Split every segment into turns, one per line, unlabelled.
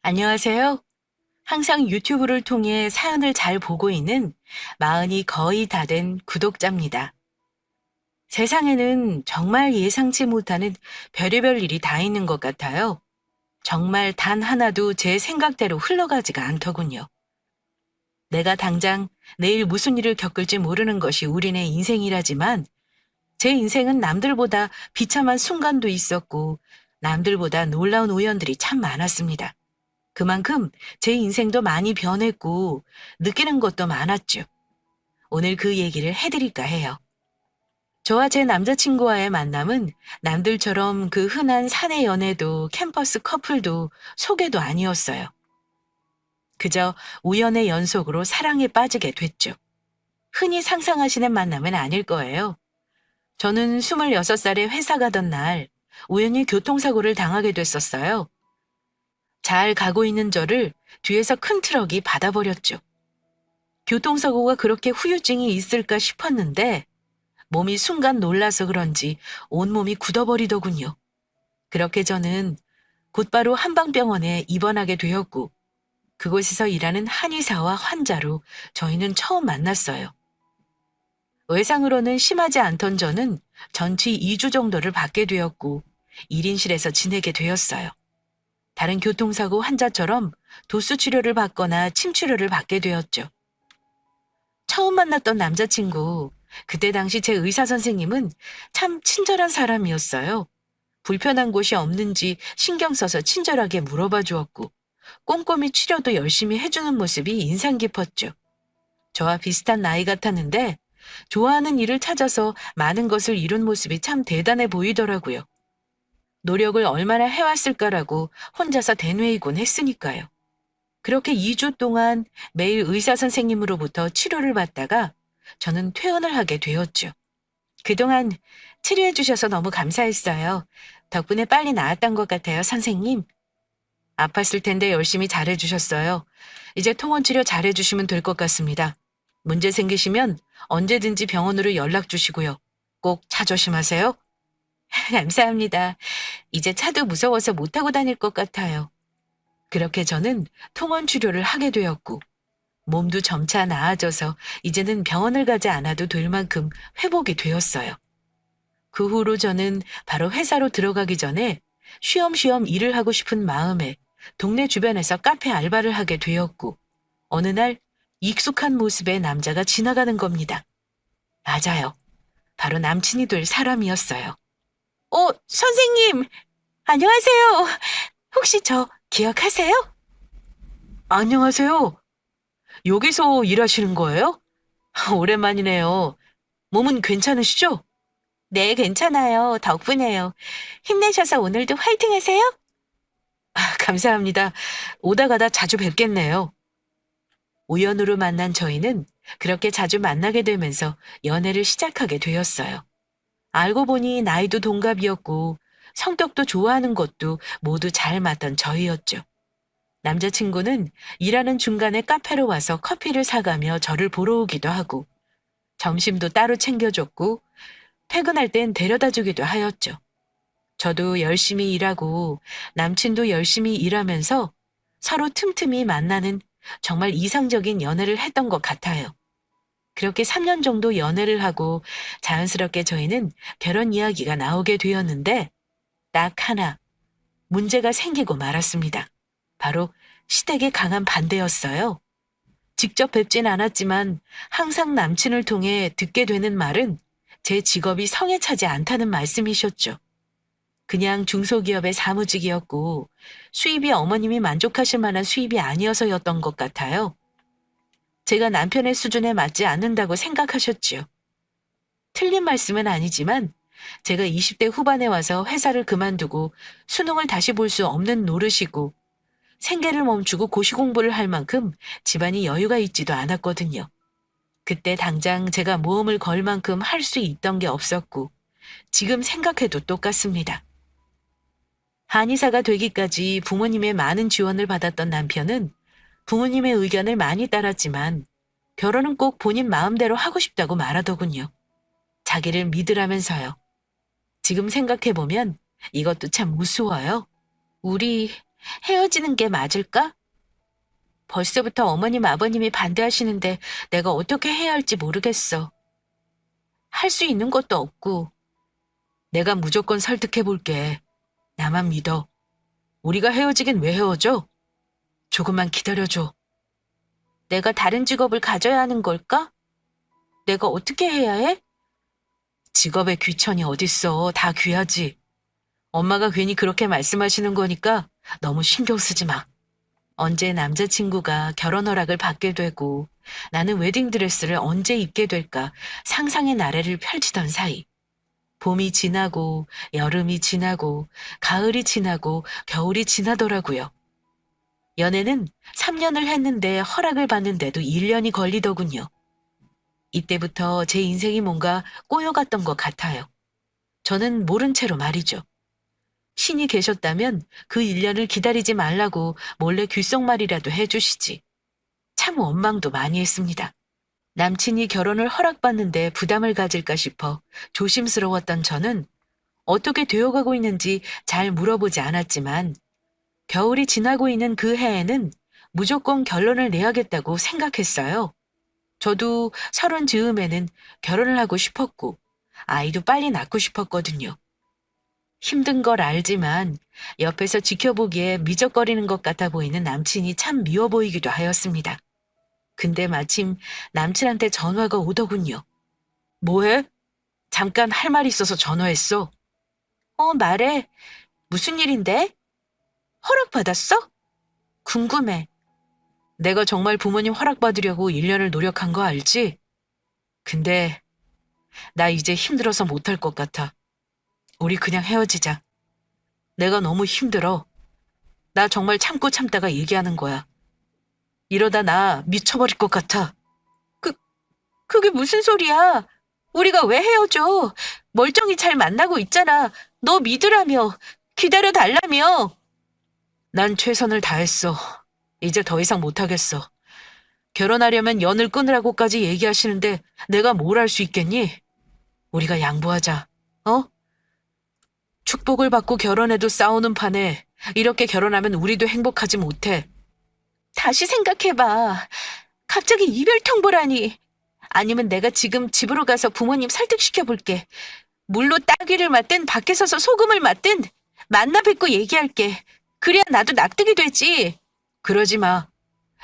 안녕하세요. 항상 유튜브를 통해 사연을 잘 보고 있는 마흔이 거의 다 된 구독자입니다. 세상에는 정말 예상치 못하는 별의별 일이 다 있는 것 같아요. 정말 단 하나도 제 생각대로 흘러가지가 않더군요. 내가 당장 내일 무슨 일을 겪을지 모르는 것이 우리네 인생이라지만 제 인생은 남들보다 비참한 순간도 있었고 남들보다 놀라운 우연들이 참 많았습니다. 그만큼 제 인생도 많이 변했고 느끼는 것도 많았죠. 오늘 그 얘기를 해드릴까 해요. 저와 제 남자친구와의 만남은 남들처럼 그 흔한 사내 연애도 캠퍼스 커플도 소개도 아니었어요. 그저 우연의 연속으로 사랑에 빠지게 됐죠. 흔히 상상하시는 만남은 아닐 거예요. 저는 26살에 회사 가던 날 우연히 교통사고를 당하게 됐었어요. 잘 가고 있는 저를 뒤에서 큰 트럭이 받아버렸죠. 교통사고가 그렇게 후유증이 있을까 싶었는데 몸이 순간 놀라서 그런지 온몸이 굳어버리더군요. 그렇게 저는 곧바로 한방병원에 입원하게 되었고 그곳에서 일하는 한의사와 환자로 저희는 처음 만났어요. 외상으로는 심하지 않던 저는 전치 2주 정도를 받게 되었고 1인실에서 지내게 되었어요. 다른 교통사고 환자처럼 도수 치료를 받거나 침 치료를 받게 되었죠. 처음 만났던 남자친구, 그때 당시 제 의사 선생님은 참 친절한 사람이었어요. 불편한 곳이 없는지 신경 써서 친절하게 물어봐 주었고, 꼼꼼히 치료도 열심히 해주는 모습이 인상 깊었죠. 저와 비슷한 나이 같았는데, 좋아하는 일을 찾아서 많은 것을 이룬 모습이 참 대단해 보이더라고요. 노력을 얼마나 해왔을까라고 혼자서 대뇌이곤 했으니까요. 그렇게 2주 동안 매일 의사 선생님으로부터 치료를 받다가 저는 퇴원을 하게 되었죠. 그동안 치료해 주셔서 너무 감사했어요. 덕분에 빨리 나았던 것 같아요, 선생님. 아팠을 텐데 열심히 잘해 주셨어요. 이제 통원 치료 잘해 주시면 될 것 같습니다. 문제 생기시면 언제든지 병원으로 연락 주시고요. 꼭 차 조심하세요. 감사합니다. 이제 차도 무서워서 못 타고 다닐 것 같아요. 그렇게 저는 통원 치료를 하게 되었고 몸도 점차 나아져서 이제는 병원을 가지 않아도 될 만큼 회복이 되었어요. 그 후로 저는 바로 회사로 들어가기 전에 쉬엄쉬엄 일을 하고 싶은 마음에 동네 주변에서 카페 알바를 하게 되었고 어느 날 익숙한 모습의 남자가 지나가는 겁니다. 맞아요. 바로 남친이 될 사람이었어요. 선생님! 안녕하세요. 혹시 저 기억하세요? 안녕하세요. 여기서 일하시는 거예요? 오랜만이네요. 몸은 괜찮으시죠? 네, 괜찮아요. 덕분에요. 힘내셔서 오늘도 화이팅 하세요. 감사합니다. 오다 가다 자주 뵙겠네요. 우연으로 만난 저희는 그렇게 자주 만나게 되면서 연애를 시작하게 되었어요. 알고 보니 나이도 동갑이었고 성격도 좋아하는 것도 모두 잘 맞던 저희였죠. 남자친구는 일하는 중간에 카페로 와서 커피를 사가며 저를 보러 오기도 하고 점심도 따로 챙겨줬고 퇴근할 땐 데려다 주기도 하였죠. 저도 열심히 일하고 남친도 열심히 일하면서 서로 틈틈이 만나는 정말 이상적인 연애를 했던 것 같아요. 그렇게 3년 정도 연애를 하고 자연스럽게 저희는 결혼 이야기가 나오게 되었는데 딱 하나 문제가 생기고 말았습니다. 바로 시댁의 강한 반대였어요. 직접 뵙진 않았지만 항상 남친을 통해 듣게 되는 말은 제 직업이 성에 차지 않다는 말씀이셨죠. 그냥 중소기업의 사무직이었고 수입이 어머님이 만족하실 만한 수입이 아니어서였던 것 같아요. 제가 남편의 수준에 맞지 않는다고 생각하셨지요. 틀린 말씀은 아니지만 제가 20대 후반에 와서 회사를 그만두고 수능을 다시 볼 수 없는 노릇이고 생계를 멈추고 고시공부를 할 만큼 집안이 여유가 있지도 않았거든요. 그때 당장 제가 모험을 걸 만큼 할 수 있던 게 없었고 지금 생각해도 똑같습니다. 한의사가 되기까지 부모님의 많은 지원을 받았던 남편은 부모님의 의견을 많이 따랐지만 결혼은 꼭 본인 마음대로 하고 싶다고 말하더군요. 자기를 믿으라면서요. 지금 생각해보면 이것도 참 우스워요. 우리 헤어지는 게 맞을까? 벌써부터 어머님, 아버님이 반대하시는데 내가 어떻게 해야 할지 모르겠어. 할 수 있는 것도 없고. 내가 무조건 설득해 볼게. 나만 믿어. 우리가 헤어지긴 왜 헤어져? 조금만 기다려줘. 내가 다른 직업을 가져야 하는 걸까? 내가 어떻게 해야 해? 직업에 귀천이 어딨어. 다 귀하지. 엄마가 괜히 그렇게 말씀하시는 거니까 너무 신경 쓰지 마. 언제 남자친구가 결혼 허락을 받게 되고 나는 웨딩드레스를 언제 입게 될까 상상의 나래를 펼치던 사이. 봄이 지나고 여름이 지나고 가을이 지나고 겨울이 지나더라고요. 연애는 3년을 했는데 허락을 받는데도 1년이 걸리더군요. 이때부터 제 인생이 뭔가 꼬여갔던 것 같아요. 저는 모른 채로 말이죠. 신이 계셨다면 그 1년을 기다리지 말라고 몰래 귓속말이라도 해주시지. 참 원망도 많이 했습니다. 남친이 결혼을 허락받는데 부담을 가질까 싶어 조심스러웠던 저는 어떻게 되어가고 있는지 잘 물어보지 않았지만 겨울이 지나고 있는 그 해에는 무조건 결론을 내야겠다고 생각했어요. 저도 30 즈음에는 결혼을 하고 싶었고 아이도 빨리 낳고 싶었거든요. 힘든 걸 알지만 옆에서 지켜보기에 미적거리는 것 같아 보이는 남친이 참 미워 보이기도 하였습니다. 근데 마침 남친한테 전화가 오더군요. 뭐해? 잠깐 할 말 있어서 전화했어. 말해. 무슨 일인데? 허락받았어? 궁금해. 내가 정말 부모님 허락받으려고 1년을 노력한 거 알지? 근데 나 이제 힘들어서 못할 것 같아. 우리 그냥 헤어지자. 내가 너무 힘들어. 나 정말 참고 참다가 얘기하는 거야. 이러다 나 미쳐버릴 것 같아. 그게 무슨 소리야? 우리가 왜 헤어져? 멀쩡히 잘 만나고 있잖아. 너 믿으라며. 기다려달라며. 난 최선을 다했어. 이제 더 이상 못하겠어. 결혼하려면 연을 끊으라고까지 얘기하시는데 내가 뭘 할 수 있겠니? 우리가 양보하자. 어? 축복을 받고 결혼해도 싸우는 판에 이렇게 결혼하면 우리도 행복하지 못해. 다시 생각해봐. 갑자기 이별 통보라니. 아니면 내가 지금 집으로 가서 부모님 설득시켜볼게. 물로 따귀를 맞든 밖에 서서 소금을 맞든 만나 뵙고 얘기할게. 그래야 나도 납득이 되지. 그러지 마.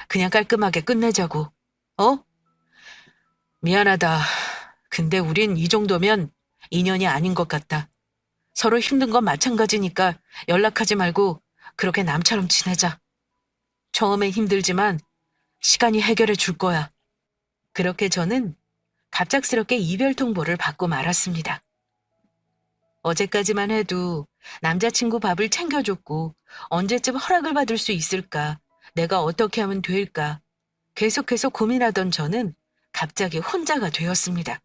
그냥 깔끔하게 끝내자고. 어? 미안하다. 근데 우린 이 정도면 인연이 아닌 것 같다. 서로 힘든 건 마찬가지니까 연락하지 말고 그렇게 남처럼 지내자. 처음엔 힘들지만 시간이 해결해 줄 거야. 그렇게 저는 갑작스럽게 이별 통보를 받고 말았습니다. 어제까지만 해도 남자친구 밥을 챙겨줬고 언제쯤 허락을 받을 수 있을까, 내가 어떻게 하면 될까 계속해서 고민하던 저는 갑자기 혼자가 되었습니다.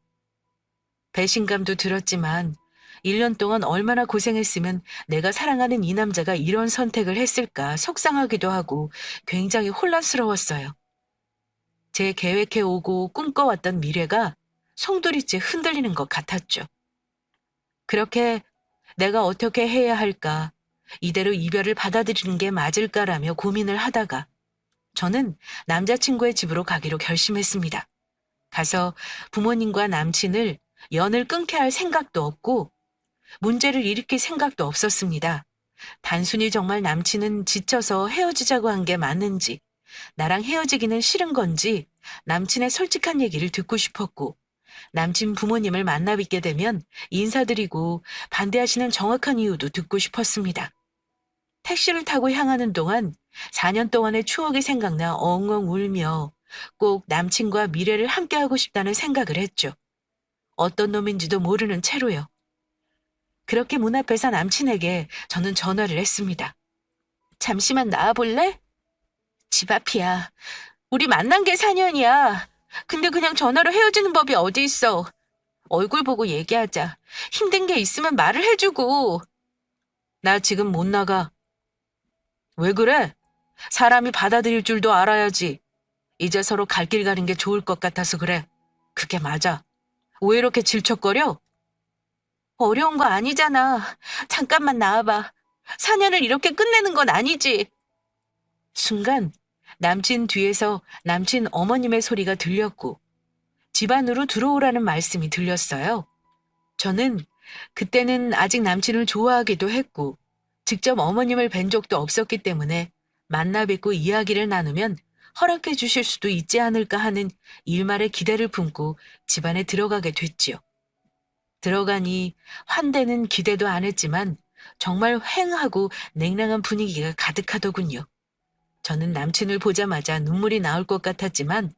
배신감도 들었지만 1년 동안 얼마나 고생했으면 내가 사랑하는 이 남자가 이런 선택을 했을까 속상하기도 하고 굉장히 혼란스러웠어요. 제 계획해오고 꿈꿔왔던 미래가 송두리째 흔들리는 것 같았죠. 그렇게 내가 어떻게 해야 할까, 이대로 이별을 받아들이는 게 맞을까라며 고민을 하다가 저는 남자친구의 집으로 가기로 결심했습니다. 가서 부모님과 남친을 연을 끊게 할 생각도 없고 문제를 일으킬 생각도 없었습니다. 단순히 정말 남친은 지쳐서 헤어지자고 한 게 맞는지, 나랑 헤어지기는 싫은 건지 남친의 솔직한 얘기를 듣고 싶었고, 남친 부모님을 만나 뵙게 되면 인사드리고 반대하시는 정확한 이유도 듣고 싶었습니다. 택시를 타고 향하는 동안 4년 동안의 추억이 생각나 엉엉 울며 꼭 남친과 미래를 함께하고 싶다는 생각을 했죠. 어떤 놈인지도 모르는 채로요. 그렇게 문 앞에서 남친에게 저는 전화를 했습니다. 잠시만 나와볼래? 집 앞이야. 우리 만난 게 4년이야. 근데 그냥 전화로 헤어지는 법이 어디 있어. 얼굴 보고 얘기하자. 힘든 게 있으면 말을 해주고. 나 지금 못 나가. 왜 그래? 사람이 받아들일 줄도 알아야지. 이제 서로 갈 길 가는 게 좋을 것 같아서 그래. 그게 맞아. 왜 이렇게 질척거려? 어려운 거 아니잖아. 잠깐만 나와봐. 4년을 이렇게 끝내는 건 아니지. 순간 남친 뒤에서 남친 어머님의 소리가 들렸고 집 안으로 들어오라는 말씀이 들렸어요. 저는 그때는 아직 남친을 좋아하기도 했고 직접 어머님을 뵌 적도 없었기 때문에 만나 뵙고 이야기를 나누면 허락해 주실 수도 있지 않을까 하는 일말의 기대를 품고 집 안에 들어가게 됐지요. 들어가니 환대는 기대도 안 했지만 정말 휑하고 냉랭한 분위기가 가득하더군요. 저는 남친을 보자마자 눈물이 나올 것 같았지만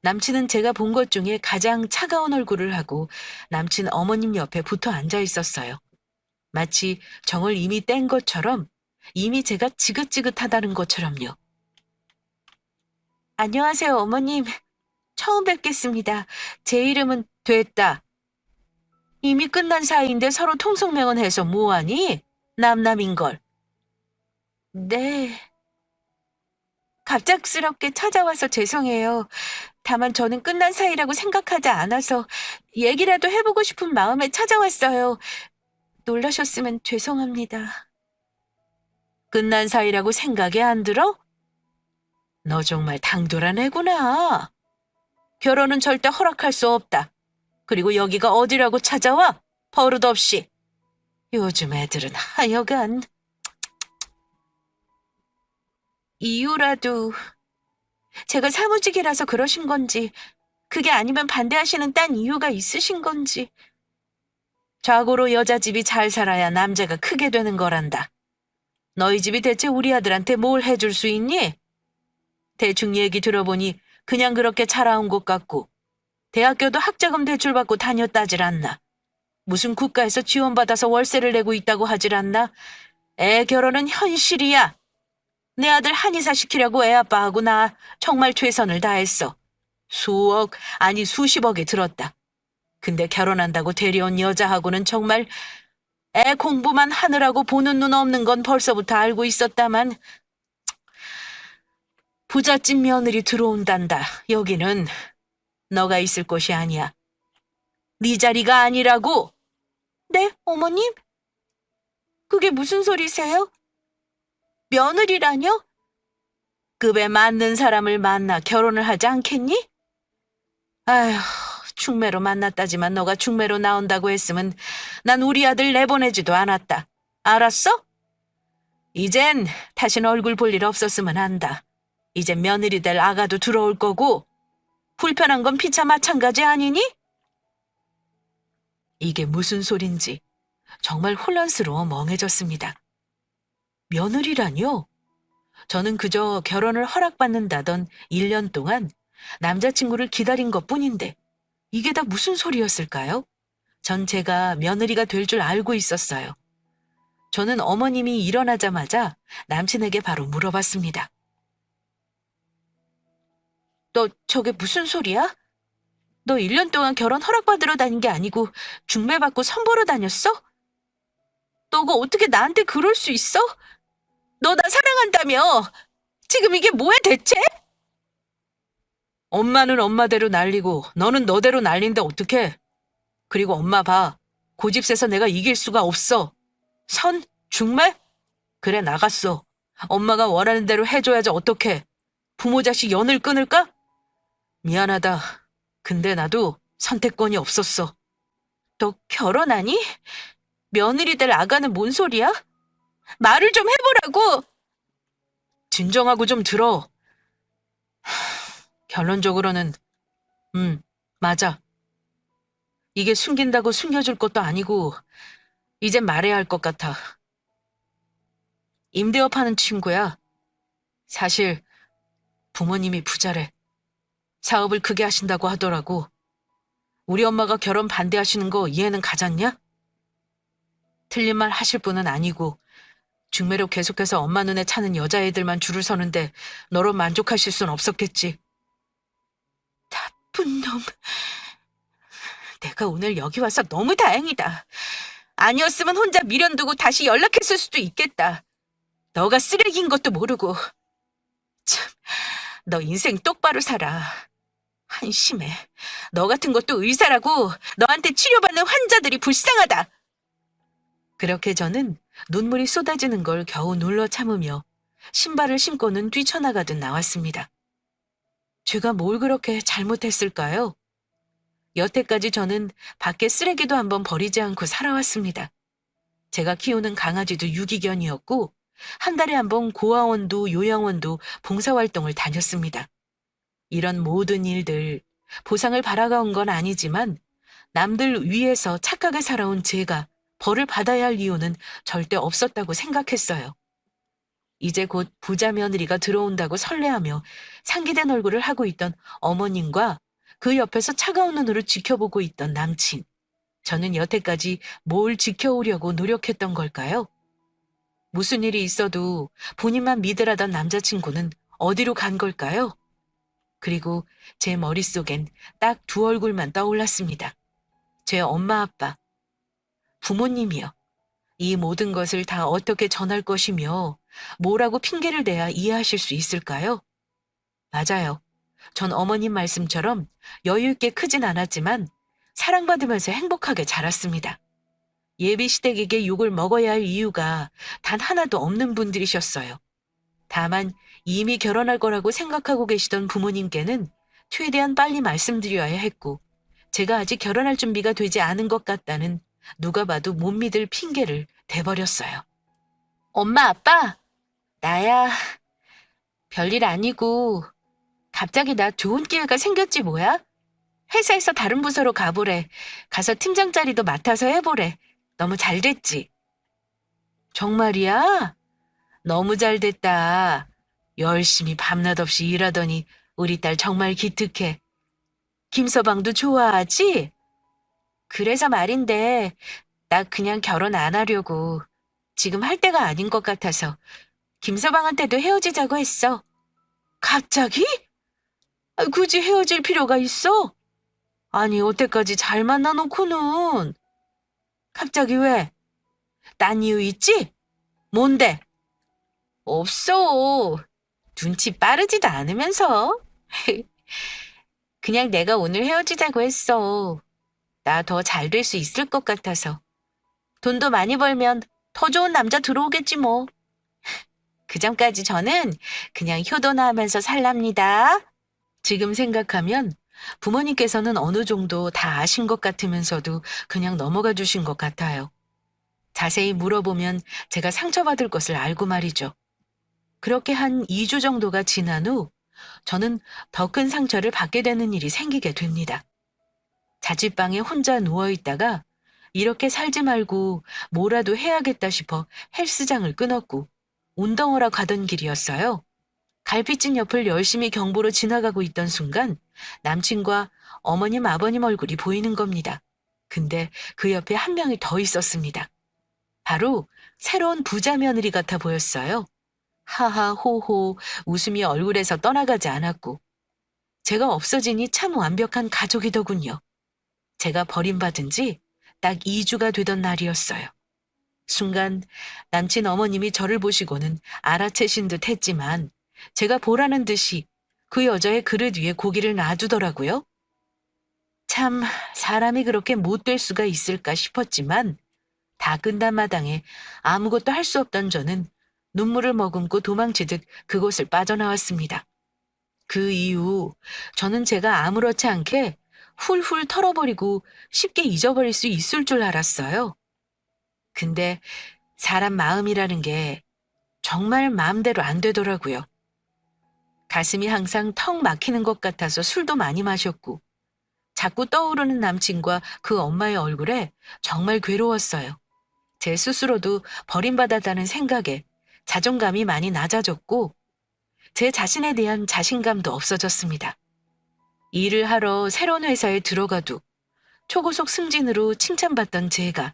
남친은 제가 본 것 중에 가장 차가운 얼굴을 하고 남친 어머님 옆에 붙어 앉아 있었어요. 마치 정을 이미 뗀 것처럼 이미 제가 지긋지긋하다는 것처럼요. 안녕하세요, 어머님. 처음 뵙겠습니다. 제 이름은 됐다. 이미 끝난 사이인데 서로 통성명언해서 뭐하니? 남남인걸. 네. 갑작스럽게 찾아와서 죄송해요. 다만 저는 끝난 사이라고 생각하지 않아서 얘기라도 해보고 싶은 마음에 찾아왔어요. 놀라셨으면 죄송합니다. 끝난 사이라고 생각이 안 들어? 너 정말 당돌한 애구나. 결혼은 절대 허락할 수 없다. 그리고 여기가 어디라고 찾아와? 버릇없이. 요즘 애들은 하여간. 이유라도 제가 사무직이라서 그러신 건지 그게 아니면 반대하시는 딴 이유가 있으신 건지. 좌고로 여자 집이 잘 살아야 남자가 크게 되는 거란다. 너희 집이 대체 우리 아들한테 뭘 해줄 수 있니? 대충 얘기 들어보니 그냥 그렇게 자라온 것 같고 대학교도 학자금 대출받고 다녔다질 않나. 무슨 국가에서 지원받아서 월세를 내고 있다고 하질 않나. 애 결혼은 현실이야. 내 아들 한의사 시키려고 애 아빠하고 나 정말 최선을 다했어. 수억, 아니 수십억이 들었다. 근데 결혼한다고 데려온 여자하고는 정말 애 공부만 하느라고 보는 눈 없는 건 벌써부터 알고 있었다만 부잣집 며느리 들어온단다. 여기는 너가 있을 곳이 아니야. 네 자리가 아니라고. 네, 어머님? 그게 무슨 소리세요? 며느리라뇨? 급에 맞는 사람을 만나 결혼을 하지 않겠니? 아휴, 중매로 만났다지만 너가 중매로 나온다고 했으면 난 우리 아들 내보내지도 않았다. 알았어? 이젠 다신 얼굴 볼 일 없었으면 한다. 이제 며느리 될 아가도 들어올 거고 불편한 건 피차 마찬가지 아니니? 이게 무슨 소린지 정말 혼란스러워 멍해졌습니다. 며느리라뇨? 저는 그저 결혼을 허락받는다던 1년 동안 남자친구를 기다린 것뿐인데 이게 다 무슨 소리였을까요? 전 제가 며느리가 될 줄 알고 있었어요. 저는 어머님이 일어나자마자 남친에게 바로 물어봤습니다. 너 저게 무슨 소리야? 너 1년 동안 결혼 허락받으러 다닌 게 아니고 중매받고 선보러 다녔어? 너가 어떻게 나한테 그럴 수 있어? 너 나 사랑한다며? 지금 이게 뭐야 대체? 엄마는 엄마대로 날리고 너는 너대로 날린데 어떡해? 그리고 엄마 봐. 고집세서 내가 이길 수가 없어. 선? 중매? 그래 나갔어. 엄마가 원하는 대로 해줘야지 어떡해. 부모 자식 연을 끊을까? 미안하다. 근데 나도 선택권이 없었어. 너 결혼하니? 며느리 될 아가는 뭔 소리야? 말을 좀 해보라고. 진정하고 좀 들어. 결론적으로는 맞아. 이게 숨긴다고 숨겨줄 것도 아니고 이젠 말해야 할 것 같아. 임대업 하는 친구야. 사실 부모님이 부자래. 사업을 크게 하신다고 하더라고. 우리 엄마가 결혼 반대하시는 거 이해는 가잖냐? 틀린 말 하실 분은 아니고 중매로 계속해서 엄마 눈에 차는 여자애들만 줄을 서는데 너로 만족하실 순 없었겠지. 나쁜 놈. 내가 오늘 여기 와서 너무 다행이다. 아니었으면 혼자 미련 두고 다시 연락했을 수도 있겠다. 너가 쓰레기인 것도 모르고. 참, 너 인생 똑바로 살아. 한심해. 너 같은 것도 의사라고 너한테 치료받는 환자들이 불쌍하다. 그렇게 저는 눈물이 쏟아지는 걸 겨우 눌러 참으며 신발을 신고는 뛰쳐나가듯 나왔습니다. 제가 뭘 그렇게 잘못했을까요? 여태까지 저는 밖에 쓰레기도 한번 버리지 않고 살아왔습니다. 제가 키우는 강아지도 유기견이었고 한 달에 한 번 고아원도 요양원도 봉사활동을 다녔습니다. 이런 모든 일들, 보상을 바라온 건 아니지만 남들 위해서 착하게 살아온 제가 벌을 받아야 할 이유는 절대 없었다고 생각했어요. 이제 곧 부자 며느리가 들어온다고 설레하며 상기된 얼굴을 하고 있던 어머님과 그 옆에서 차가운 눈으로 지켜보고 있던 남친. 저는 여태까지 뭘 지켜오려고 노력했던 걸까요? 무슨 일이 있어도 본인만 믿으라던 남자친구는 어디로 간 걸까요? 그리고 제 머릿속엔 딱 두 얼굴만 떠올랐습니다. 제 엄마 아빠, 부모님이요. 이 모든 것을 다 어떻게 전할 것이며 뭐라고 핑계를 대야 이해하실 수 있을까요? 맞아요. 전 어머님 말씀처럼 여유 있게 크진 않았지만 사랑받으면서 행복하게 자랐습니다. 예비시댁에게 욕을 먹어야 할 이유가 단 하나도 없는 분들이셨어요. 다만 이미 결혼할 거라고 생각하고 계시던 부모님께는 최대한 빨리 말씀드려야 했고 제가 아직 결혼할 준비가 되지 않은 것 같다는 누가 봐도 못 믿을 핑계를 대버렸어요. 엄마, 아빠, 나야 별일 아니고 갑자기 나 좋은 기회가 생겼지 뭐야? 회사에서 다른 부서로 가보래. 가서 팀장 자리도 맡아서 해보래. 너무 잘 됐지? 정말이야? 너무 잘 됐다. 열심히 밤낮 없이 일하더니 우리 딸 정말 기특해. 김서방도 좋아하지? 그래서 말인데 나 그냥 결혼 안 하려고. 지금 할 때가 아닌 것 같아서 김서방한테도 헤어지자고 했어. 갑자기? 굳이 헤어질 필요가 있어? 아니, 여태까지 잘 만나놓고는. 갑자기 왜? 딴 이유 있지? 뭔데? 없어. 눈치 빠르지도 않으면서. 그냥 내가 오늘 헤어지자고 했어. 나 더 잘 될 수 있을 것 같아서. 돈도 많이 벌면 더 좋은 남자 들어오겠지 뭐. 그 전까지 저는 그냥 효도나 하면서 살랍니다. 지금 생각하면 부모님께서는 어느 정도 다 아신 것 같으면서도 그냥 넘어가 주신 것 같아요. 자세히 물어보면 제가 상처받을 것을 알고 말이죠. 그렇게 한 2주 정도가 지난 후 저는 더 큰 상처를 받게 되는 일이 생기게 됩니다. 자취방에 혼자 누워있다가 이렇게 살지 말고 뭐라도 해야겠다 싶어 헬스장을 끊었고 운동하러 가던 길이었어요. 갈비찜 옆을 열심히 경보로 지나가고 있던 순간 남친과 어머님 아버님 얼굴이 보이는 겁니다. 근데 그 옆에 한 명이 더 있었습니다. 바로 새로운 부자 며느리 같아 보였어요. 하하 호호 웃음이 얼굴에서 떠나가지 않았고 제가 없어지니 참 완벽한 가족이더군요. 제가 버림받은 지 딱 2주가 되던 날이었어요. 순간 남친 어머님이 저를 보시고는 알아채신 듯 했지만 제가 보라는 듯이 그 여자의 그릇 위에 고기를 놔두더라고요. 참 사람이 그렇게 못될 수가 있을까 싶었지만 다 끝난 마당에 아무것도 할 수 없던 저는 눈물을 머금고 도망치듯 그곳을 빠져나왔습니다. 그 이후 저는 제가 아무렇지 않게 훌훌 털어버리고 쉽게 잊어버릴 수 있을 줄 알았어요. 근데 사람 마음이라는 게 정말 마음대로 안 되더라고요. 가슴이 항상 턱 막히는 것 같아서 술도 많이 마셨고 자꾸 떠오르는 남친과 그 엄마의 얼굴에 정말 괴로웠어요. 제 스스로도 버림받았다는 생각에 자존감이 많이 낮아졌고 제 자신에 대한 자신감도 없어졌습니다. 일을 하러 새로운 회사에 들어가도 초고속 승진으로 칭찬받던 제가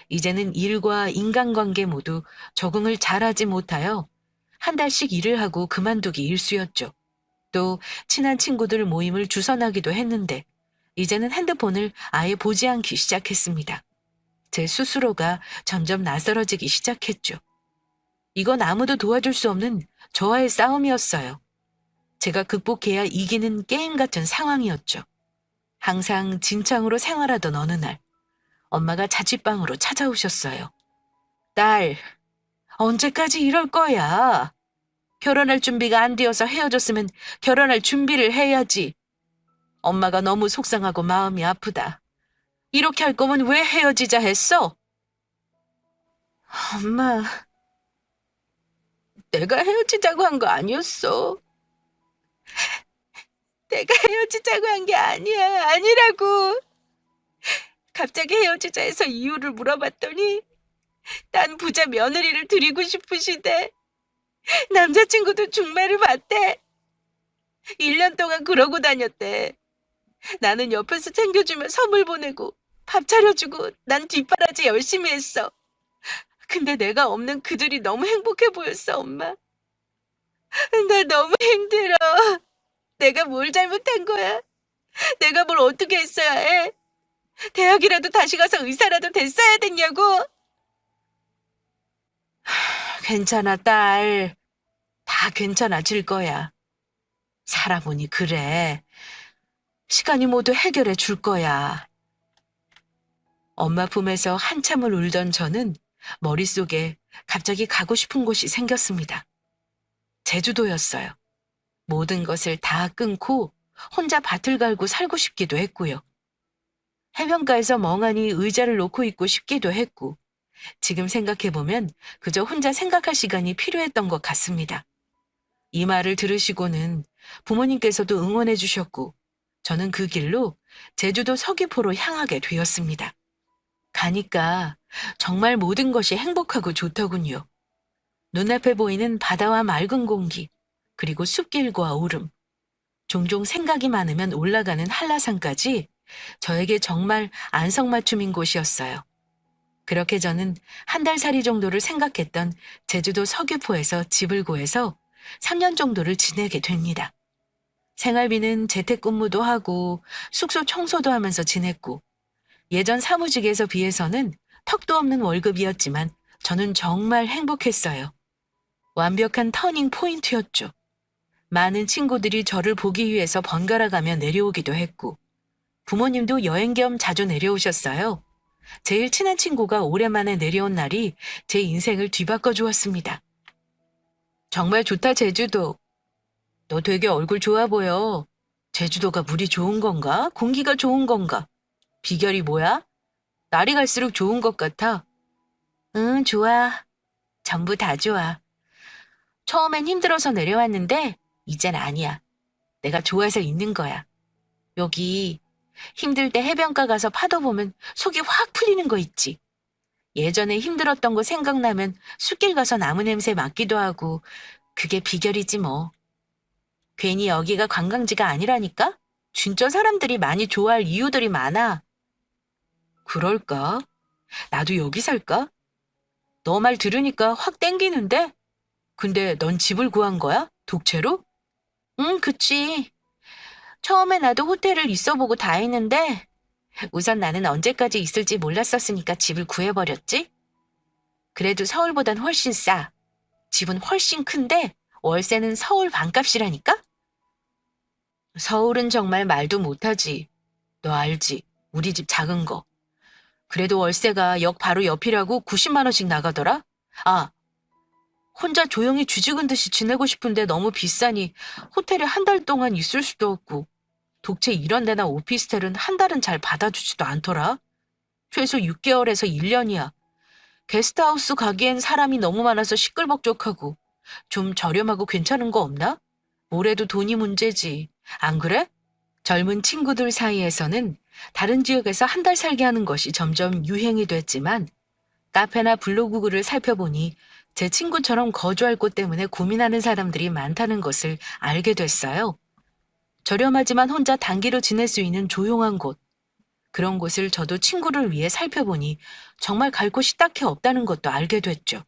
이제는 일과 인간관계 모두 적응을 잘하지 못하여 한 달씩 일을 하고 그만두기 일쑤였죠. 또 친한 친구들 모임을 주선하기도 했는데 이제는 핸드폰을 아예 보지 않기 시작했습니다. 제 스스로가 점점 낯설어지기 시작했죠. 이건 아무도 도와줄 수 없는 저와의 싸움이었어요. 제가 극복해야 이기는 게임 같은 상황이었죠. 항상 진창으로 생활하던 어느 날 엄마가 자취방으로 찾아오셨어요. 딸, 언제까지 이럴 거야? 결혼할 준비가 안 되어서 헤어졌으면 결혼할 준비를 해야지. 엄마가 너무 속상하고 마음이 아프다. 이렇게 할 거면 왜 헤어지자 했어? 엄마, 내가 헤어지자고 한 거 아니었어. 내가 헤어지자고 한 게 아니야. 아니라고. 갑자기 헤어지자 해서 이유를 물어봤더니 난 부자 며느리를 드리고 싶으시대. 남자친구도 중매를 받대. 1년 동안 그러고 다녔대. 나는 옆에서 챙겨주며 선물 보내고 밥 차려주고 난 뒷바라지 열심히 했어. 근데 내가 없는 그들이 너무 행복해 보였어, 엄마. 나 너무 힘들어. 내가 뭘 잘못한 거야? 내가 뭘 어떻게 했어야 해? 대학이라도 다시 가서 의사라도 됐어야 됐냐고? 괜찮아, 딸. 다 괜찮아질 거야. 살아보니 그래. 시간이 모두 해결해 줄 거야. 엄마 품에서 한참을 울던 저는 머릿속에 갑자기 가고 싶은 곳이 생겼습니다. 제주도였어요. 모든 것을 다 끊고 혼자 밭을 갈고 살고 싶기도 했고요. 해변가에서 멍하니 의자를 놓고 있고 싶기도 했고, 지금 생각해보면 그저 혼자 생각할 시간이 필요했던 것 같습니다. 이 말을 들으시고는 부모님께서도 응원해 주셨고, 저는 그 길로 제주도 서귀포로 향하게 되었습니다. 가니까 정말 모든 것이 행복하고 좋더군요. 눈앞에 보이는 바다와 맑은 공기, 그리고 숲길과 오름, 종종 생각이 많으면 올라가는 한라산까지 저에게 정말 안성맞춤인 곳이었어요. 그렇게 저는 한 달 살이 정도를 생각했던 제주도 서귀포에서 집을 구해서 3년 정도를 지내게 됩니다. 생활비는 재택근무도 하고 숙소 청소도 하면서 지냈고, 예전 사무직에서 비해서는 턱도 없는 월급이었지만 저는 정말 행복했어요. 완벽한 터닝 포인트였죠. 많은 친구들이 저를 보기 위해서 번갈아 가며 내려오기도 했고, 부모님도 여행 겸 자주 내려오셨어요. 제일 친한 친구가 오랜만에 내려온 날이 제 인생을 뒤바꿔 주었습니다. 정말 좋다, 제주도. 너 되게 얼굴 좋아 보여. 제주도가 물이 좋은 건가? 공기가 좋은 건가? 비결이 뭐야? 날이 갈수록 좋은 것 같아. 응, 좋아. 전부 다 좋아. 처음엔 힘들어서 내려왔는데 이젠 아니야. 내가 좋아서 있는 거야. 여기 힘들 때 해변가 가서 파도 보면 속이 확 풀리는 거 있지. 예전에 힘들었던 거 생각나면 숲길 가서 나무 냄새 맡기도 하고, 그게 비결이지 뭐. 괜히 여기가 관광지가 아니라니까? 진짜 사람들이 많이 좋아할 이유들이 많아. 그럴까? 나도 여기 살까? 너 말 들으니까 확 땡기는데? 근데 넌 집을 구한 거야? 독채로? 응, 그치. 처음에 나도 호텔을 있어보고 다 했는데 우선 나는 언제까지 있을지 몰랐었으니까 집을 구해버렸지? 그래도 서울보단 훨씬 싸. 집은 훨씬 큰데 월세는 서울 반값이라니까? 서울은 정말 말도 못하지. 너 알지? 우리 집 작은 거. 그래도 월세가 역 바로 옆이라고 90만 원씩 나가더라? 아, 혼자 조용히 쥐죽은 듯이 지내고 싶은데 너무 비싸니 호텔에 한 달 동안 있을 수도 없고, 독채 이런 데나 오피스텔은 한 달은 잘 받아주지도 않더라. 최소 6개월에서 1년이야. 게스트하우스 가기엔 사람이 너무 많아서 시끌벅적하고, 좀 저렴하고 괜찮은 거 없나? 뭐래도 돈이 문제지. 안 그래? 젊은 친구들 사이에서는 다른 지역에서 한 달 살게 하는 것이 점점 유행이 됐지만, 카페나 블로그 글을 살펴보니 제 친구처럼 거주할 곳 때문에 고민하는 사람들이 많다는 것을 알게 됐어요. 저렴하지만 혼자 단기로 지낼 수 있는 조용한 곳. 그런 곳을 저도 친구를 위해 살펴보니 정말 갈 곳이 딱히 없다는 것도 알게 됐죠.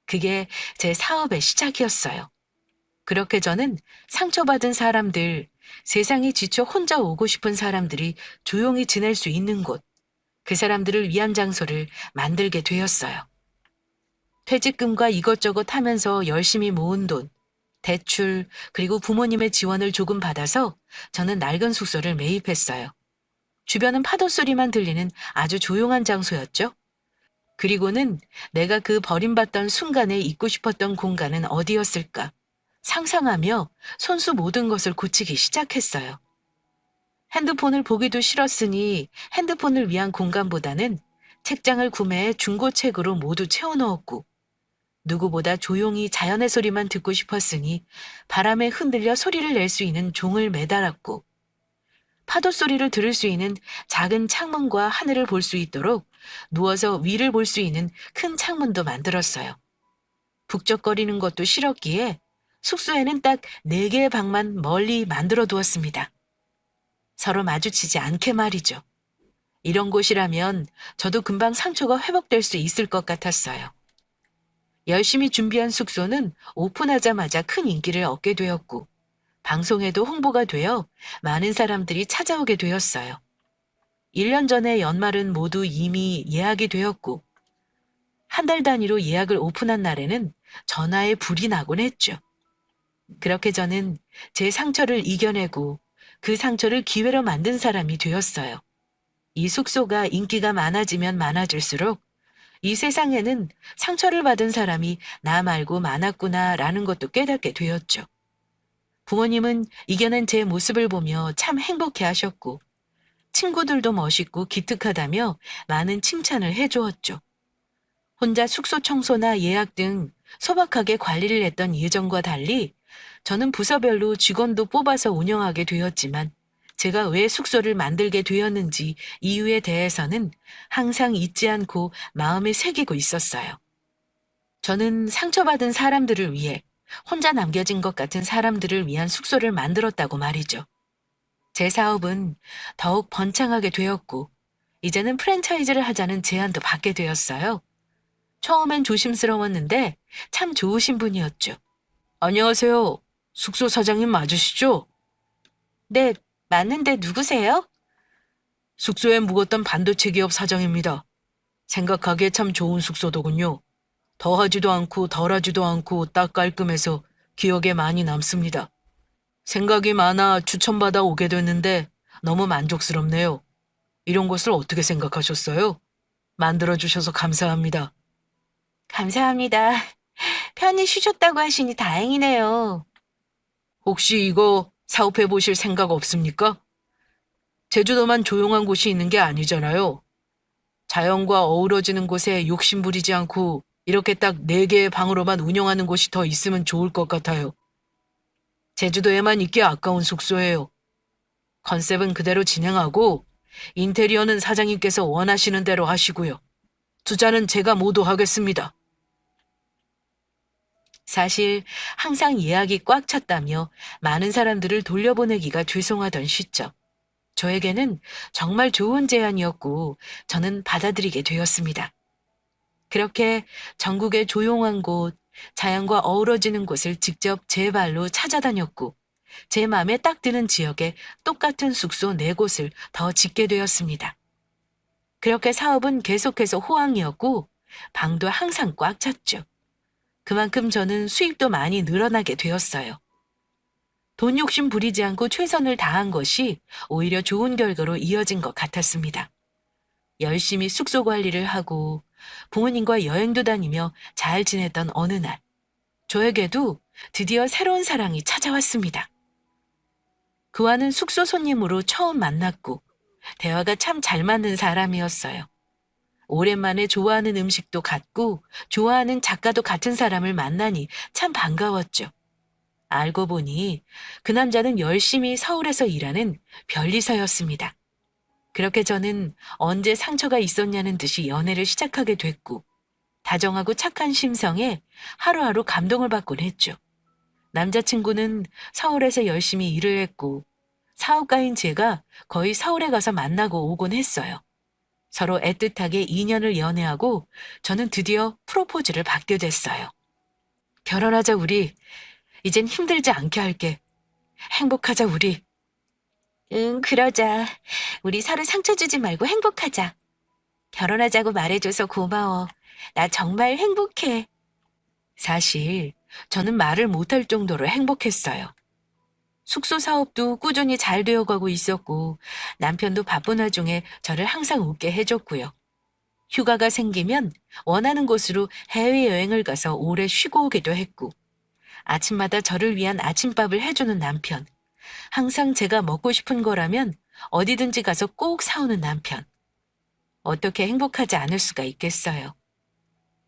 그게 제 사업의 시작이었어요. 그렇게 저는 상처받은 사람들, 세상에 지쳐 혼자 오고 싶은 사람들이 조용히 지낼 수 있는 곳, 그 사람들을 위한 장소를 만들게 되었어요. 퇴직금과 이것저것 하면서 열심히 모은 돈, 대출, 그리고 부모님의 지원을 조금 받아서 저는 낡은 숙소를 매입했어요. 주변은 파도 소리만 들리는 아주 조용한 장소였죠. 그리고는 내가 그 버림받던 순간에 있고 싶었던 공간은 어디였을까? 상상하며 손수 모든 것을 고치기 시작했어요. 핸드폰을 보기도 싫었으니 핸드폰을 위한 공간보다는 책장을 구매해 중고책으로 모두 채워넣었고, 누구보다 조용히 자연의 소리만 듣고 싶었으니 바람에 흔들려 소리를 낼 수 있는 종을 매달았고, 파도 소리를 들을 수 있는 작은 창문과 하늘을 볼 수 있도록 누워서 위를 볼 수 있는 큰 창문도 만들었어요. 북적거리는 것도 싫었기에 숙소에는 딱 4개의 방만 멀리 만들어 두었습니다. 서로 마주치지 않게 말이죠. 이런 곳이라면 저도 금방 상처가 회복될 수 있을 것 같았어요. 열심히 준비한 숙소는 오픈하자마자 큰 인기를 얻게 되었고, 방송에도 홍보가 되어 많은 사람들이 찾아오게 되었어요. 1년 전에 연말은 모두 이미 예약이 되었고, 한 달 단위로 예약을 오픈한 날에는 전화에 불이 나곤 했죠. 그렇게 저는 제 상처를 이겨내고 그 상처를 기회로 만든 사람이 되었어요. 이 숙소가 인기가 많아지면 많아질수록 이 세상에는 상처를 받은 사람이 나 말고 많았구나라는 것도 깨닫게 되었죠. 부모님은 이겨낸 제 모습을 보며 참 행복해 하셨고, 친구들도 멋있고 기특하다며 많은 칭찬을 해주었죠. 혼자 숙소 청소나 예약 등 소박하게 관리를 했던 예전과 달리 저는 부서별로 직원도 뽑아서 운영하게 되었지만, 제가 왜 숙소를 만들게 되었는지 이유에 대해서는 항상 잊지 않고 마음에 새기고 있었어요. 저는 상처받은 사람들을 위해, 혼자 남겨진 것 같은 사람들을 위한 숙소를 만들었다고 말이죠. 제 사업은 더욱 번창하게 되었고, 이제는 프랜차이즈를 하자는 제안도 받게 되었어요. 처음엔 조심스러웠는데 참 좋으신 분이었죠. 안녕하세요. 숙소 사장님 맞으시죠? 네, 맞는데 누구세요? 숙소에 묵었던 반도체 기업 사장입니다. 생각하기에 참 좋은 숙소더군요. 더하지도 않고 덜하지도 않고 딱 깔끔해서 기억에 많이 남습니다. 생각이 많아 추천받아 오게 됐는데 너무 만족스럽네요. 이런 곳을 어떻게 생각하셨어요? 만들어주셔서 감사합니다. 감사합니다. 편히 쉬셨다고 하시니 다행이네요. 혹시 이거 사업해 보실 생각 없습니까? 제주도만 조용한 곳이 있는 게 아니잖아요. 자연과 어우러지는 곳에 욕심 부리지 않고 이렇게 딱 4개의 방으로만 운영하는 곳이 더 있으면 좋을 것 같아요. 제주도에만 있기 아까운 숙소예요. 컨셉은 그대로 진행하고 인테리어는 사장님께서 원하시는 대로 하시고요. 투자는 제가 모두 하겠습니다. 사실 항상 예약이 꽉 찼다며 많은 사람들을 돌려보내기가 죄송하던 시점. 저에게는 정말 좋은 제안이었고 저는 받아들이게 되었습니다. 그렇게 전국의 조용한 곳, 자연과 어우러지는 곳을 직접 제 발로 찾아다녔고, 제 마음에 딱 드는 지역에 똑같은 숙소 4곳을 더 짓게 되었습니다. 그렇게 사업은 계속해서 호황이었고 방도 항상 꽉 찼죠. 그만큼 저는 수입도 많이 늘어나게 되었어요. 돈 욕심 부리지 않고 최선을 다한 것이 오히려 좋은 결과로 이어진 것 같았습니다. 열심히 숙소 관리를 하고 부모님과 여행도 다니며 잘 지냈던 어느 날, 저에게도 드디어 새로운 사랑이 찾아왔습니다. 그와는 숙소 손님으로 처음 만났고 대화가 참 잘 맞는 사람이었어요. 오랜만에 좋아하는 음식도 같고 좋아하는 작가도 같은 사람을 만나니 참 반가웠죠. 알고 보니 그 남자는 열심히 서울에서 일하는 변리사였습니다. 그렇게 저는 언제 상처가 있었냐는 듯이 연애를 시작하게 됐고, 다정하고 착한 심성에 하루하루 감동을 받곤 했죠. 남자친구는 서울에서 열심히 일을 했고, 사업가인 제가 거의 서울에 가서 만나고 오곤 했어요. 서로 애틋하게 2년을 연애하고 저는 드디어 프로포즈를 받게 됐어요. 결혼하자 우리. 이젠 힘들지 않게 할게. 행복하자 우리. 응, 그러자. 우리 서로 상처 주지 말고 행복하자. 결혼하자고 말해줘서 고마워. 나 정말 행복해. 사실 저는 말을 못할 정도로 행복했어요. 숙소 사업도 꾸준히 잘 되어가고 있었고 남편도 바쁜 와중에 저를 항상 웃게 해줬고요. 휴가가 생기면 원하는 곳으로 해외여행을 가서 오래 쉬고 오기도 했고, 아침마다 저를 위한 아침밥을 해주는 남편. 항상 제가 먹고 싶은 거라면 어디든지 가서 꼭 사오는 남편. 어떻게 행복하지 않을 수가 있겠어요.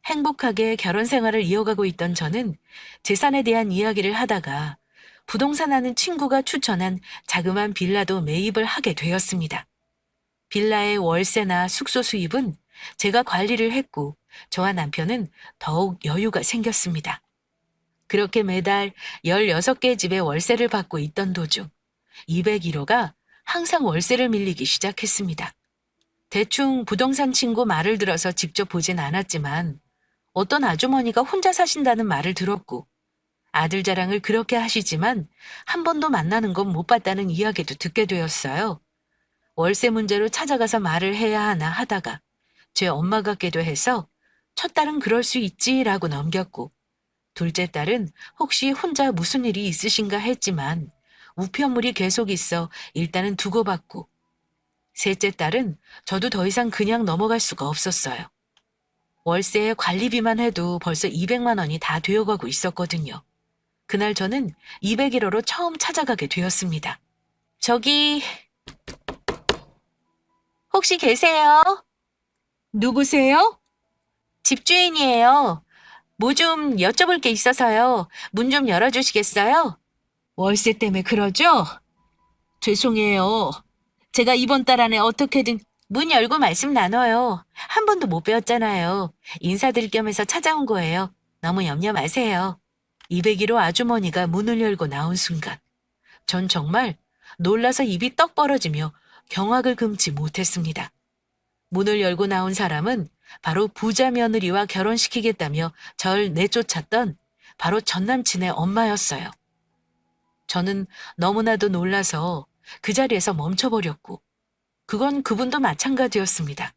행복하게 결혼 생활을 이어가고 있던 저는 재산에 대한 이야기를 하다가 부동산 하는 친구가 추천한 자그마한 빌라도 매입을 하게 되었습니다. 빌라의 월세나 숙소 수입은 제가 관리를 했고 저와 남편은 더욱 여유가 생겼습니다. 그렇게 매달 16개 집의 월세를 받고 있던 도중 201호가 항상 월세를 밀리기 시작했습니다. 대충 부동산 친구 말을 들어서 직접 보진 않았지만 어떤 아주머니가 혼자 사신다는 말을 들었고 아들 자랑을 그렇게 하시지만 한 번도 만나는 건 못 봤다는 이야기도 듣게 되었어요. 월세 문제로 찾아가서 말을 해야 하나 하다가 제 엄마 같기도 해서 첫 딸은 그럴 수 있지라고 넘겼고 둘째 딸은 혹시 혼자 무슨 일이 있으신가 했지만 우편물이 계속 있어 일단은 두고 받고 셋째 딸은 저도 더 이상 그냥 넘어갈 수가 없었어요. 월세의 관리비만 해도 벌써 200만 원이 다 되어가고 있었거든요. 그날 저는 201호로 처음 찾아가게 되었습니다. 저기 혹시 계세요? 누구세요? 집주인이에요. 뭐 좀 여쭤볼 게 있어서요. 문 좀 열어주시겠어요? 월세 때문에 그러죠? 죄송해요. 제가 이번 달 안에 어떻게든 문 열고 말씀 나눠요. 한 번도 못 배웠잖아요. 인사드릴 겸해서 찾아온 거예요. 너무 염려 마세요. 201호 아주머니가 문을 열고 나온 순간 전 정말 놀라서 입이 떡 벌어지며 경악을 금치 못했습니다. 문을 열고 나온 사람은 바로 부자 며느리와 결혼시키겠다며 절 내쫓았던 바로 전 남친의 엄마였어요. 저는 너무나도 놀라서 그 자리에서 멈춰버렸고 그건 그분도 마찬가지였습니다.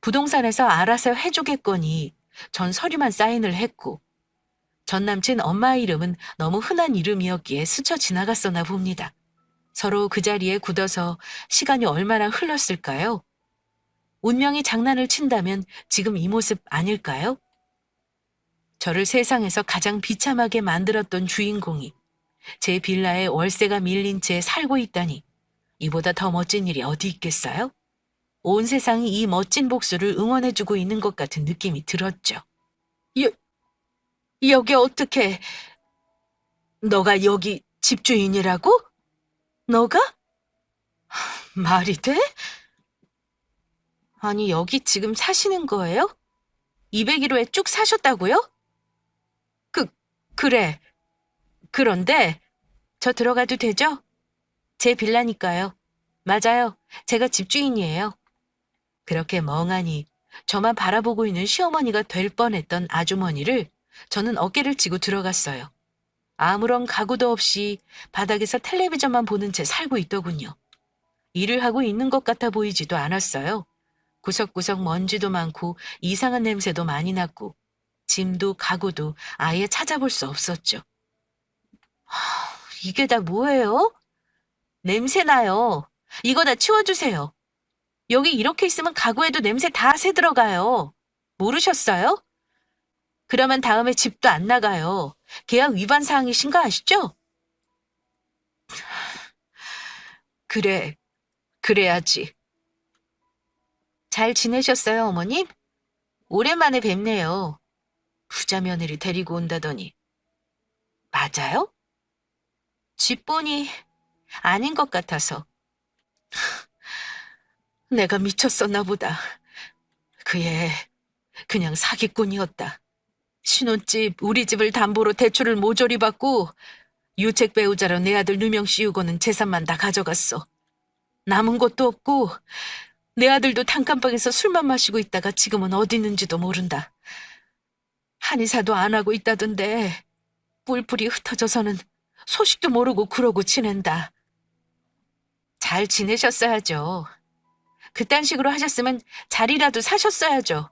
부동산에서 알아서 해주겠거니 전 서류만 사인을 했고 전 남친 엄마의 이름은 너무 흔한 이름이었기에 스쳐 지나갔었나 봅니다. 서로 그 자리에 굳어서 시간이 얼마나 흘렀을까요? 운명이 장난을 친다면 지금 이 모습 아닐까요? 저를 세상에서 가장 비참하게 만들었던 주인공이 제 빌라에 월세가 밀린 채 살고 있다니 이보다 더 멋진 일이 어디 있겠어요? 온 세상이 이 멋진 복수를 응원해주고 있는 것 같은 느낌이 들었죠. 여기 어떻게... 너가 여기 집주인이라고? 너가? 말이 돼? 아니, 여기 지금 사시는 거예요? 201호에 쭉 사셨다고요? 그래. 그런데 저 들어가도 되죠? 제 빌라니까요. 맞아요. 제가 집주인이에요. 그렇게 멍하니 저만 바라보고 있는 시어머니가 될 뻔했던 아주머니를 저는 어깨를 치고 들어갔어요. 아무런 가구도 없이 바닥에서 텔레비전만 보는 채 살고 있더군요. 일을 하고 있는 것 같아 보이지도 않았어요. 구석구석 먼지도 많고 이상한 냄새도 많이 났고 짐도 가구도 아예 찾아볼 수 없었죠. 이게 다 뭐예요? 냄새 나요. 이거 다 치워주세요. 여기 이렇게 있으면 가구에도 냄새 다 새 들어가요. 모르셨어요? 그러면 다음에 집도 안 나가요. 계약 위반 사항이신 거 아시죠? 그래, 그래야지. 잘 지내셨어요, 어머님? 오랜만에 뵙네요. 부자 며느리 데리고 온다더니. 맞아요? 집 보니 아닌 것 같아서. 내가 미쳤었나 보다. 그애 그냥 사기꾼이었다. 신혼집 우리 집을 담보로 대출을 모조리 받고 유책 배우자로 내 아들 누명 씌우고는 재산만 다 가져갔어. 남은 것도 없고 내 아들도 단칸방에서 술만 마시고 있다가 지금은 어디 있는지도 모른다. 한의사도 안 하고 있다던데 뿔뿔이 흩어져서는 소식도 모르고 그러고 지낸다. 잘 지내셨어야죠. 그딴 식으로 하셨으면 자리라도 사셨어야죠.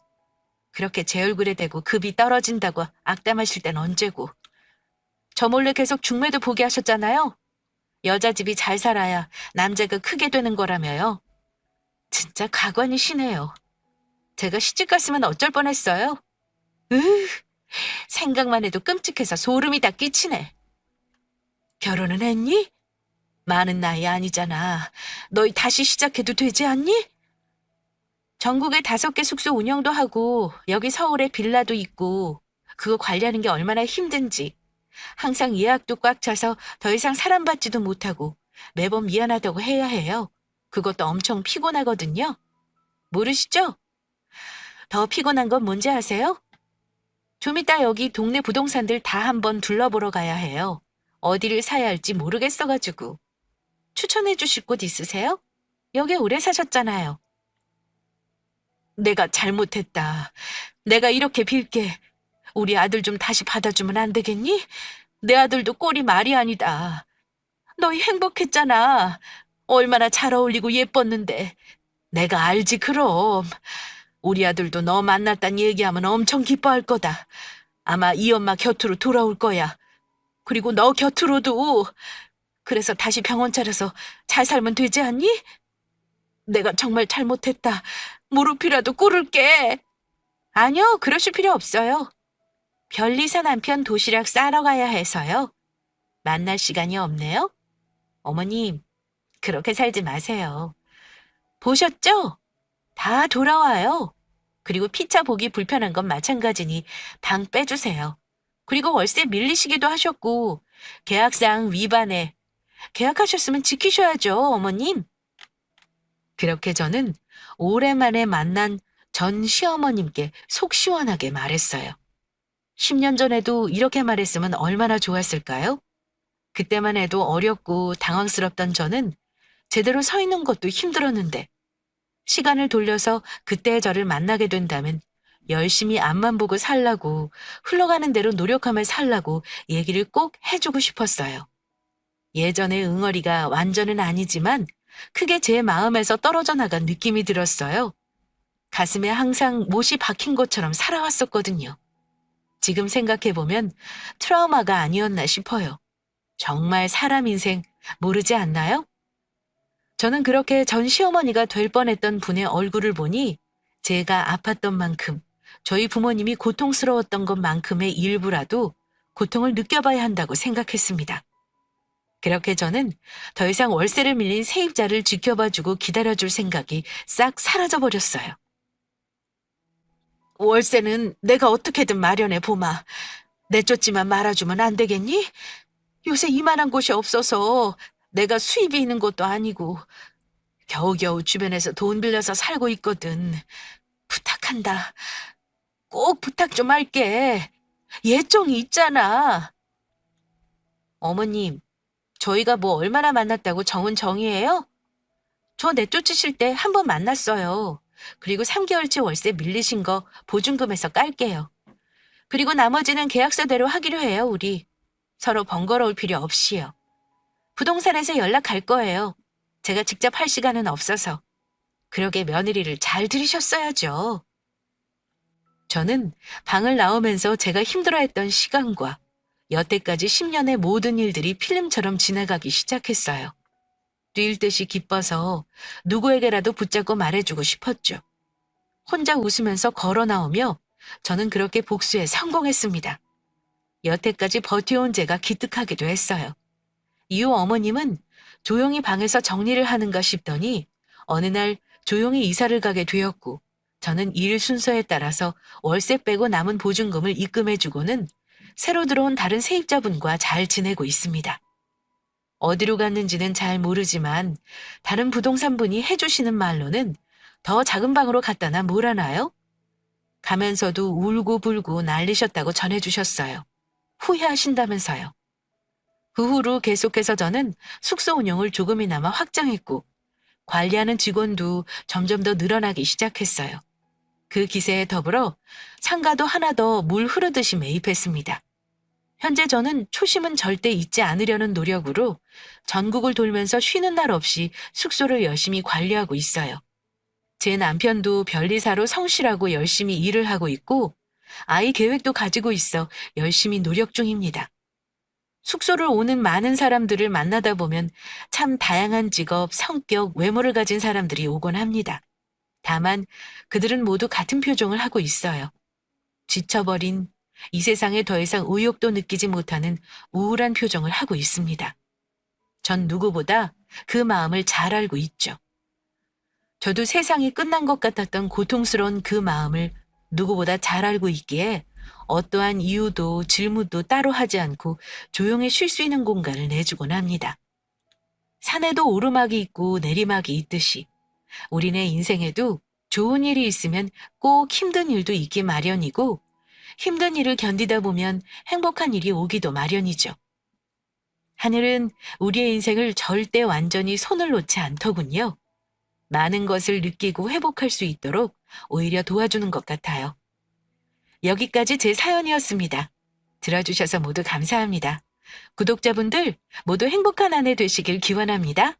그렇게 제 얼굴에 대고 급이 떨어진다고 악담하실 땐 언제고. 저 몰래 계속 중매도 보게 하셨잖아요. 여자 집이 잘 살아야 남자가 크게 되는 거라며요. 진짜 가관이시네요. 제가 시집 갔으면 어쩔 뻔했어요. 생각만 해도 끔찍해서 소름이 다 끼치네. 결혼은 했니? 많은 나이 아니잖아. 너희 다시 시작해도 되지 않니? 전국에 5개 숙소 운영도 하고 여기 서울에 빌라도 있고 그거 관리하는 게 얼마나 힘든지. 항상 예약도 꽉 차서 더 이상 사람 받지도 못하고 매번 미안하다고 해야 해요. 그것도 엄청 피곤하거든요. 모르시죠? 더 피곤한 건 뭔지 아세요? 좀 이따 여기 동네 부동산들 다 한번 둘러보러 가야 해요. 어디를 사야 할지 모르겠어가지고. 추천해 주실 곳 있으세요? 여기 오래 사셨잖아요. 내가 잘못했다. 내가 이렇게 빌게. 우리 아들 좀 다시 받아주면 안 되겠니? 내 아들도 꼴이 말이 아니다. 너희 행복했잖아. 얼마나 잘 어울리고 예뻤는데. 내가 알지 그럼. 우리 아들도 너 만났단 얘기하면 엄청 기뻐할 거다. 아마 이 엄마 곁으로 돌아올 거야. 그리고 너 곁으로도. 그래서 다시 병원 차려서 잘 살면 되지 않니? 내가 정말 잘못했다. 무릎이라도 꿇을게. 아니요, 그러실 필요 없어요. 별리사 남편 도시락 싸러 가야 해서요. 만날 시간이 없네요. 어머님, 그렇게 살지 마세요. 보셨죠? 다 돌아와요. 그리고 피차 보기 불편한 건 마찬가지니 방 빼주세요. 그리고 월세 밀리시기도 하셨고 계약상 위반에 계약하셨으면 지키셔야죠, 어머님. 그렇게 저는 오랜만에 만난 전 시어머님께 속 시원하게 말했어요. 10년 전에도 이렇게 말했으면 얼마나 좋았을까요? 그때만 해도 어렵고 당황스럽던 저는 제대로 서 있는 것도 힘들었는데 시간을 돌려서 그때의 저를 만나게 된다면 열심히 앞만 보고 살라고 흘러가는 대로 노력하며 살라고 얘기를 꼭 해주고 싶었어요. 예전의 응어리가 완전은 아니지만 크게 제 마음에서 떨어져 나간 느낌이 들었어요. 가슴에 항상 못이 박힌 것처럼 살아왔었거든요. 지금 생각해보면 트라우마가 아니었나 싶어요. 정말 사람 인생 모르지 않나요? 저는 그렇게 전 시어머니가 될 뻔했던 분의 얼굴을 보니 제가 아팠던 만큼 저희 부모님이 고통스러웠던 것만큼의 일부라도 고통을 느껴봐야 한다고 생각했습니다. 그렇게 저는 더 이상 월세를 밀린 세입자를 지켜봐주고 기다려줄 생각이 싹 사라져버렸어요. 월세는 내가 어떻게든 마련해 보마. 내쫓지만 말아주면 안 되겠니? 요새 이만한 곳이 없어서 내가 수입이 있는 것도 아니고 겨우겨우 주변에서 돈 빌려서 살고 있거든. 부탁한다. 꼭 부탁 좀 할게. 예정이 있잖아. 어머님, 저희가 뭐 얼마나 만났다고 정은 정이에요? 저 내쫓으실 때 한 번 만났어요. 그리고 3개월치 월세 밀리신 거 보증금에서 깔게요. 그리고 나머지는 계약서대로 하기로 해요, 우리. 서로 번거로울 필요 없이요. 부동산에서 연락 갈 거예요. 제가 직접 할 시간은 없어서. 그러게 며느리를 잘 들이셨어야죠. 저는 방을 나오면서 제가 힘들어했던 시간과 여태까지 10년의 모든 일들이 필름처럼 지나가기 시작했어요. 뛸 듯이 기뻐서 누구에게라도 붙잡고 말해주고 싶었죠. 혼자 웃으면서 걸어 나오며 저는 그렇게 복수에 성공했습니다. 여태까지 버텨온 제가 기특하기도 했어요. 이후 어머님은 조용히 방에서 정리를 하는가 싶더니 어느 날 조용히 이사를 가게 되었고 저는 일 순서에 따라서 월세 빼고 남은 보증금을 입금해주고는 새로 들어온 다른 세입자분과 잘 지내고 있습니다. 어디로 갔는지는 잘 모르지만 다른 부동산 분이 해주시는 말로는 더 작은 방으로 갖다 놔 몰아놔요? 가면서도 울고불고 난리셨다고 전해주셨어요. 후회하신다면서요. 그 후로 계속해서 저는 숙소 운영을 조금이나마 확장했고 관리하는 직원도 점점 더 늘어나기 시작했어요. 그 기세에 더불어 상가도 하나 더 물 흐르듯이 매입했습니다. 현재 저는 초심은 절대 잊지 않으려는 노력으로 전국을 돌면서 쉬는 날 없이 숙소를 열심히 관리하고 있어요. 제 남편도 변리사로 성실하고 열심히 일을 하고 있고 아이 계획도 가지고 있어 열심히 노력 중입니다. 숙소를 오는 많은 사람들을 만나다 보면 참 다양한 직업, 성격, 외모를 가진 사람들이 오곤 합니다. 다만 그들은 모두 같은 표정을 하고 있어요. 지쳐버린, 이 세상에 더 이상 의욕도 느끼지 못하는 우울한 표정을 하고 있습니다. 전 누구보다 그 마음을 잘 알고 있죠. 저도 세상이 끝난 것 같았던 고통스러운 그 마음을 누구보다 잘 알고 있기에 어떠한 이유도 질문도 따로 하지 않고 조용히 쉴 수 있는 공간을 내주곤 합니다. 산에도 오르막이 있고 내리막이 있듯이 우리네 인생에도 좋은 일이 있으면 꼭 힘든 일도 있기 마련이고 힘든 일을 견디다 보면 행복한 일이 오기도 마련이죠. 하늘은 우리의 인생을 절대 완전히 손을 놓지 않더군요. 많은 것을 느끼고 회복할 수 있도록 오히려 도와주는 것 같아요. 여기까지 제 사연이었습니다. 들어주셔서 모두 감사합니다. 구독자분들 모두 행복한 한 해 되시길 기원합니다.